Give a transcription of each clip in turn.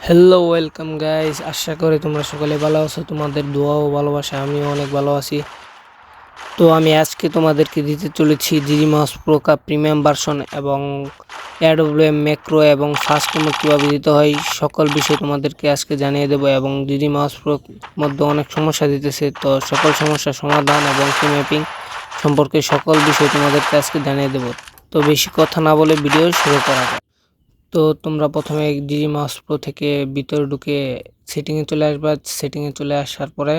Hello welcome guys, আশা করি তোমরা সকলে ভালো আছো। তোমাদের দোয়া ও ভালোবাসা আমিও অনেক ভালো আছি। তো আমি আজকে তোমাদেরকে দিতে চলেছি জিজি মাউস প্রো কাপ প্রিমিয়াম ভার্সন এবং অ্যাডোবে ম্যাক্রো এবং ফাস্ট মোড কীভাবে দিতে হয় সকল বিষয় তোমাদেরকে আজকে জানিয়ে দেবো। এবং জিজি মাউস প্রো মধ্যে অনেক সমস্যা দিতেছে, তো সকল সমস্যার সমাধান এবং কি ম্যাপিং সম্পর্কে সকল বিষয় তোমাদেরকে আজকে জানিয়ে দেবো। তো বেশি কথা না বলে ভিডিও শুরু করা যাক। তো তোমরা প্রথমে জিজি মাউস প্রো থেকে ভিতরে ঢুকে সেটিংয়ে চলে আসবা। সেটিংয়ে চলে আসার পরে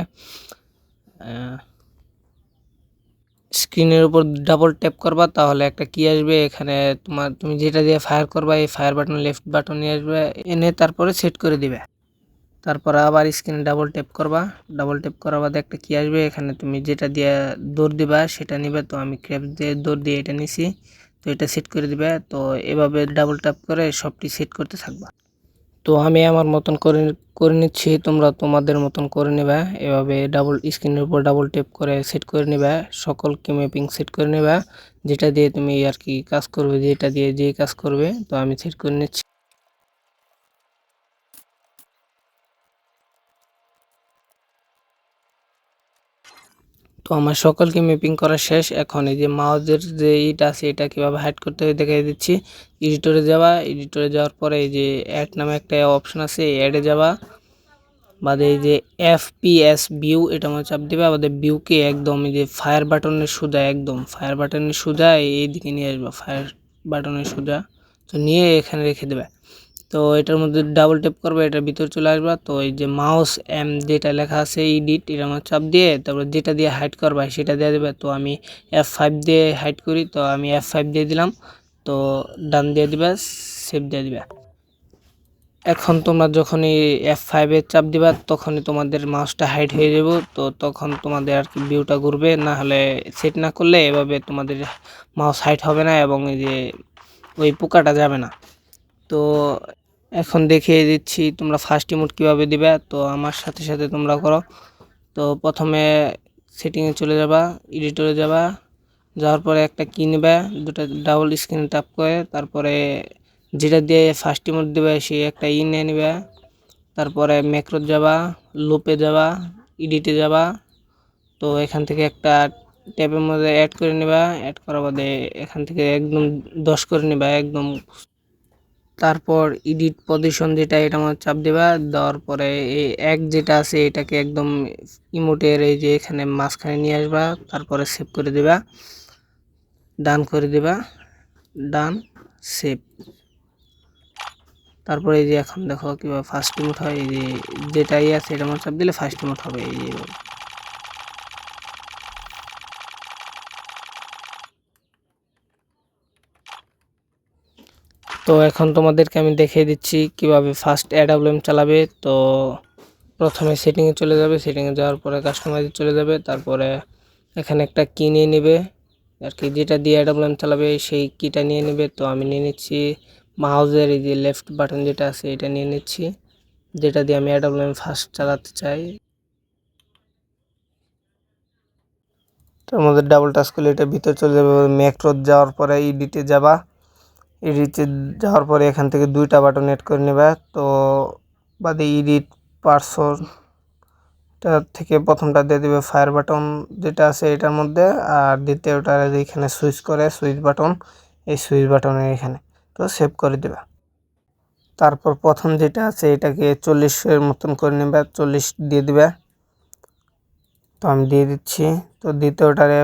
স্ক্রিনের উপর ডাবল ট্যাপ করবা, তাহলে একটা কি আসবে এখানে। তুমি যেটা দিয়ে ফায়ার করবা এই ফায়ার বাটন লেফট বাটনে আসবে, এনে তারপরে সেট করে দিবে। তারপর আবার স্ক্রিনে ডাবল ট্যাপ করবা। ডাবল ট্যাপ করার বাদে একটা কি আসবে, এখানে তুমি যেটা দিয়ে দৌড় দিবা সেটা নিবে। তো আমি ক্র্যাপ দিয়ে দৌড় দিয়ে এটা নিছি, তো এটা সেট করে দিবে। তো এভাবে ডাবল ট্যাপ করে সবটি সেট করতে থাকবা। তো আমি আমার মতন করে করে নিচ্ছি, তোমরা তোমাদের মতন করে নেবা। এভাবে ডাবল স্ক্রিনের উপর ডাবল ট্যাপ করে সেট করে নেবা, সকল কি ম্যাপিং সেট করে নেবা, যেটা দিয়ে তুমি আর কি কাজ করবে, যেটা দিয়ে যে কাজ করবে। তো আমি সেট করে নিচ্ছি। তো আমার সকলকে ম্যাপিং করা শেষ। এখন এই যে মাউসের যে ইটা আছে এটা কীভাবে হাইড করতে হয় দেখাই দিচ্ছি। এডিটরে যাওয়া, এডিটরে যাওয়ার পরে এই যে অ্যাড নামে একটা অপশন আছে, অ্যাডে যাওয়া, বাদে এই যে FPS ভিউ এটা আমার চাপ দিবে। আমাদের ভিউকে একদম এই যে ফায়ার বাটনের সোজা, একদম ফায়ার বাটনের সোজা এইদিকে নিয়ে আসবে, ফায়ার বাটনের সোজা। তো নিয়ে এখানে রেখে দেবে। তো এটার মধ্যে ডাবল ট্যাপ করবে, এটার ভিতরে চলে আসবা। তো এই যে মাউস যেটা লেখা আছে এডিট, এটা আমার চাপ দিয়ে তারপর যেটা দিয়ে হাইড করবা সেটা দিয়ে দেবে। তো আমি F5 দিয়ে হাইড করি, তো আমি F5 দিয়ে দিলাম। তো ডান দিয়ে দিবা, সেভ দিয়ে দিবা। এখন তোমরা যখনই F5 চাপ দিবা তখনই তোমাদের মাউসটা হাইড হয়ে যাব। তো তখন তোমাদের আর কি ভিউটা ঘুরবে, না হলে সেট না করলে এভাবে তোমাদের মাউস হাইড হবে না এবং এই যে ওই পোকাটা যাবে না। তো এখন দেখিয়ে দিচ্ছি তোমরা ফার্স্ট ইমোট কীভাবে দিবে। তো আমার সাথে সাথে তোমরা করো। তো প্রথমে সেটিংয়ে চলে যাবা, এডিটরে যাবা, যাওয়ার পরে একটা কি নেবে, দুটো ডাবল স্ক্রিন ট্যাপ করে তারপরে যেটা দিয়ে ফার্স্ট ইমোট দেবে সেই একটা নিয়ে নেবে। তারপরে ম্যাক্রো যাবা, লুপে যাবা, এডিটে যাবা। তো এখান থেকে একটা ট্যাবের মধ্যে অ্যাড করে নেবা। অ্যাড করার বাদে এখান থেকে একদম 10 করে নেবা একদম। তারপর এডিট পজিশন যেটা এটা আমার চাপ দেবা। দেওয়ার পরে এই এক যেটা আছে এটাকে একদম ইমোটের এই যে এখানে মাঝখানে নিয়ে আসবা। তারপরে সেভ করে দেবা, ডান করে দেবা, ডান, সেভ। তারপরে এই যে এখন দেখো কিভাবে ফার্স্ট ইমোট হয়। এই যে যেটাই আছে এটা আমার চাপ দিলে ফার্স্ট ইমোট হবে এই যে। তো এখন তোমাদেরকে আমি দেখিয়ে দিচ্ছি কিভাবে ফার্স্ট অ্যাডাবলেম চালাবে। তো প্রথমে সেটিংয়ে চলে যাবে, সেটিংয়ে যাওয়ার পরে কাস্টমাইজে চলে যাবে। তারপরে এখানে একটা কি নিয়ে নেবে আর কি, যেটা দিয়ে অ্যাডাবলেম চালাবে সেই কিটা নিয়ে নেবে। তো আমি নিয়ে নিচ্ছি মাউসের এই যে লেফট বাটন যেটা আছে এটা নিয়ে নিচ্ছি, যেটা দিয়ে আমি অ্যাডাবলেম ফার্স্ট চালাতে চাই। তার মধ্যে ডাবল টাচ করলে এটা ভিতরে চলে যাবে। ম্যাক্রো যাওয়ার পরে এডিটে যাবা, এডিটে যাওয়ার পরে এখান থেকে দুইটা বাটন এড করে নেবা। তো বাদে এডিট পার্সন থেকে প্রথমটা দিয়ে দেবে ফায়ার বাটন যেটা আছে এটার মধ্যে, আর দ্বিতীয়টা এখানে সুইচ করে সুইচ বাটন, এই সুইচ বাটনের এখানে। তো সেভ করে দেবে। তারপর প্রথম যেটা আছে এটাকে 40-এর মতন করে নেবে, 40 দিয়ে দিবে। তো আমি দিয়ে দিচ্ছি। তো দ্বিতীয়টারে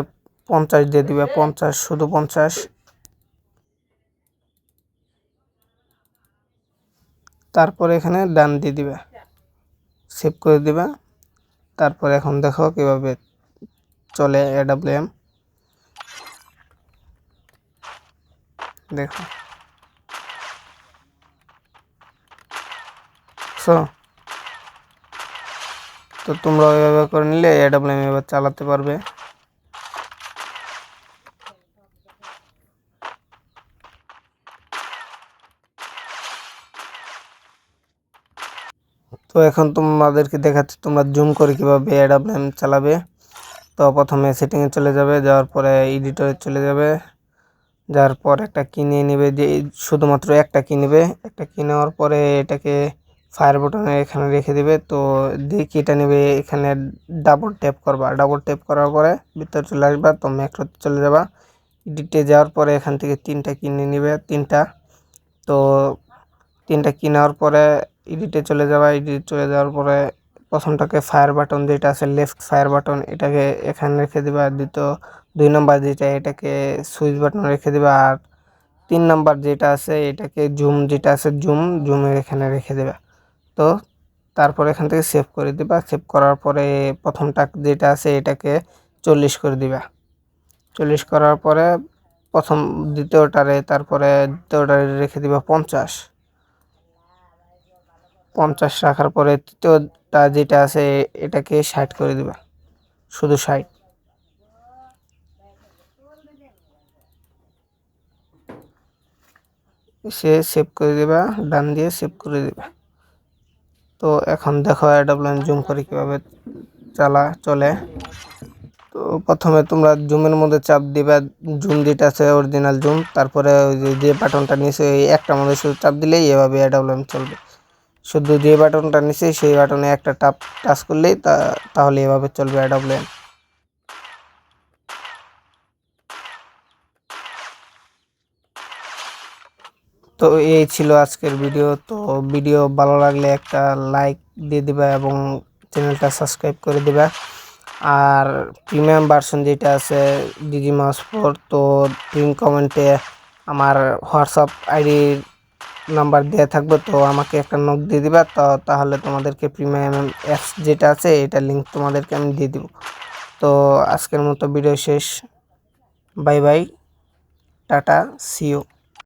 50 দিয়ে দিবে, 50, শুধু 50। তারপর এখানে ডান দিয়ে দিবে, সেভ করে দিবে। তারপর এখন দেখো কিভাবে চলে এডাব্লিউএম, দেখো। তো তোমরা ওইভাবে করে নিলে এডাব্লিউএম এবার চালাতে পারবে। তো এখন তোমাদেরকে দেখাচ্ছি তোমরা জুম করে কিভাবে এডাব্লিউএম চালাবে। তো প্রথমে সেটিংয়ে চলে যাবে, যাওয়ার পরে এডিটরে চলে যাবে, যাওয়ার পর একটা কি নিয়ে নেবে, যে শুধুমাত্র একটা কি নেবে। একটা কি নেওয়ার পরে এটাকে ফায়ার বাটনে এখানে রেখে দিবে। তো যে কিটা নেবে এখানে ডাবল ট্যাপ করবা, ডাবল ট্যাপ করার পরে ভিতরে চলে আসবা, তো ম্যাক্রোতে চলে যাবা। এডিটে যাওয়ার পরে এখান থেকে 3টা কিনে নিবে, 3টা। তো 3টা কিনার পরে এডিটে চলে যাবা, এডিট চলে যাওয়ার পরে প্রথমটাকে ফায়ার বাটন যেটা আছে লেফট ফায়ার বাটন এটাকে এখানে রেখে দিবা, দ্বিতীয় 2 নাম্বার যেটা এটাকে সুইচ বাটন রেখে দিবা, আর 3 নাম্বার যেটা আছে এটাকে জুম যেটা আছে জুমের এখানে রেখে দেবা। তো তারপর এখান থেকে সেভ করে দিবা, সেভ করার পরে প্রথমটা যেটা আছে এটাকে 40 করে দিবা, 40 করার পরে দ্বিতীয়টারে তারপরে দ্বিতীয়টারে রেখে দিবা 50, 50 রাখার পরে তৃতীয়টা যেটা আছে এটাকে 60 করে দিবা, শুধু 60। সেভ করে দিবা, ডান দিয়ে সেভ করে দিবা। তো এখন দেখো AWM জুম করে কিভাবে চলে। তো প্রথমে তোমরা জুমের মধ্যে চাপ দিবা, জুম যেটা আছে অরিজিনাল জুম, তারপরে ওই যে বাটনটা নিচে ওই একটা মধ্যে শুধু চাপ দিলেই এভাবে AWM চলবে। শুধু যে বাটনটা নিচে সেই বাটনে একটা টাচ করলেই তাহলে এভাবে চলবে AWM। তো এই ছিল আজকের ভিডিও। তো ভিডিও ভালো লাগলে একটা লাইক দিয়ে দিবা এবং চ্যানেলটা সাবস্ক্রাইব করে দিবা। আর প্রিমিয়াম ভার্সন যেটা আছে ডিজি মাউস 4, তো পিন কমেন্টে আমার হোয়াটসঅ্যাপ আইডির নাম্বার দেওয়া থাকবে, তো আমাকে একটা নক দিয়ে দিবা, তো তাহলে তোমাদেরকে প্রিমিয়াম অ্যাপস যেটা আছে এটা লিঙ্ক তোমাদেরকে আমি দিয়ে দিব। তো আজকের মতো ভিডিও শেষ, bye bye, tata, see you.